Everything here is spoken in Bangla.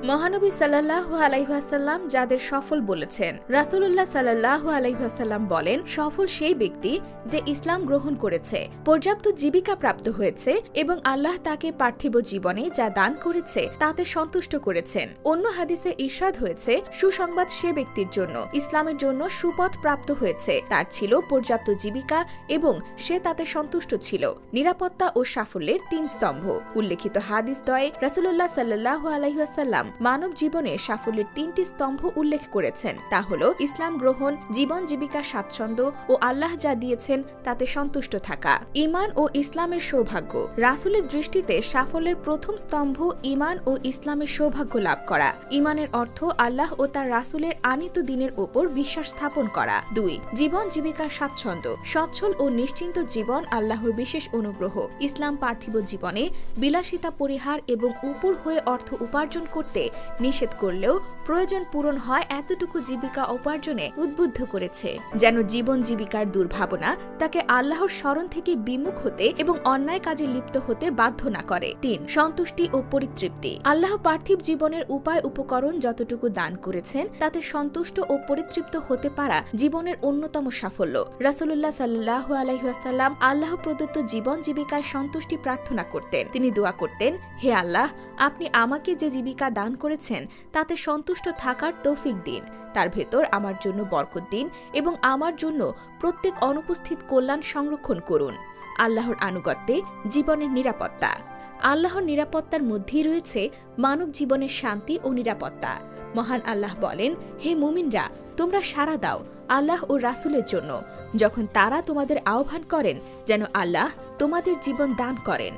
মহানবী সাল্লাল্লাহু আলাইহি ওয়াসাল্লাম যাদের সফল বলেছেন, রাসূলুল্লাহ সাল্লাল্লাহু আলাইহি ওয়াসাল্লাম বলেন, সফল সেই ব্যক্তি যে ইসলাম গ্রহণ করেছে, পর্যাপ্ত জীবিকা প্রাপ্ত হয়েছে এবং আল্লাহ তাকে পার্থিব জীবনে যা দান করেছে তাতে সন্তুষ্ট করেছেন। অন্য হাদিসে ইরশাদ হয়েছে, সুসংবাদ সে ব্যক্তির জন্য ইসলামের জন্য সুপথ প্রাপ্ত হয়েছে, তার ছিল পর্যাপ্ত জীবিকা এবং সে তাতে সন্তুষ্ট ছিল। নিরাপত্তা ও সাফল্যের ৩ স্তম্ভ। উল্লেখিত হাদিস দ্বয়ে রাসূলুল্লাহ সাল্লাল্লাহু আলাইহি ওয়াসাল্লাম মানব জীবনে সাফল্যের ৩টি স্তম্ভ উল্লেখ করেছেন। তা হল ইসলাম গ্রহণ, জীবন জীবিকা স্বাচ্ছন্দ্য ও আল্লাহ যা দিয়েছেন তাতে সন্তুষ্ট থাকা। ঈমান ও ইসলামের সৌভাগ্য। রাসূলের দৃষ্টিতে সাফল্যের প্রথম স্তম্ভ ঈমান ও ইসলামের সৌভাগ্য লাভ করা। ঈমানের অর্থ আল্লাহ ও তার রাসূলের আনিত দ্বীনের উপর বিশ্বাস স্থাপন করা। ২. জীবন জীবিকার স্বাচ্ছন্দ্য। সচ্ছল ও নিশ্চিন্ত জীবন আল্লাহর বিশেষ অনুগ্রহ। ইসলাম পার্থিব জীবনে বিলাসিতা পরিহার এবং উপর হয়ে অর্থ উপার্জন করতে নিষেধ করলেও প্রয়োজন পূরণ হয় এতটুকু জীবিকা উপার্জনে উদ্বুদ্ধ করেছে, যেন জীবন জীবিকার দুর্ভাবনা তাকে আল্লাহর স্মরণ থেকে বিমুখ হতে এবং অন্যায় কাজে লিপ্ত হতে বাধ্য না করে। ৩. সন্তুষ্টি ও পরিতৃপ্তি। আল্লাহ পার্থিব জীবনের উপায় উপকরণ যতটুকু দান করেছেন তাতে সন্তুষ্ট ও পরিতৃপ্ত হতে পারা জীবনের অন্যতম সাফল্য। রাসূলুল্লাহ সাল্লাল্লাহু আলাইহি ওয়াসাল্লাম আল্লাহ প্রদত্ত জীবন জীবিকায় সন্তুষ্টি প্রার্থনা করতেন। তিনি দোয়া করতেন, হে আল্লাহ, আপনি আমাকে যে জীবিকা দান করেছেন তাতে সন্তুষ্ট থাকার তৌফিক দিন, তার ভেতর আমার জন্য বরকত দিন এবং আমার জন্য প্রত্যেক অনুপস্থিত কল্যাণ সংরক্ষণ করুন। আল্লাহর আনুগত্যে জীবনের নিরাপত্তা। আল্লাহর নিরাপত্তার মধ্যেই রয়েছে মানব জীবনের শান্তি ও নিরাপত্তা। মহান আল্লাহ বলেন, হে মুমিনরা, তোমরা সাড়া দাও আল্লাহ ও রাসূলের জন্য যখন তারা তোমাদের আহ্বান করেন যেন আল্লাহ তোমাদের জীবন দান করেন।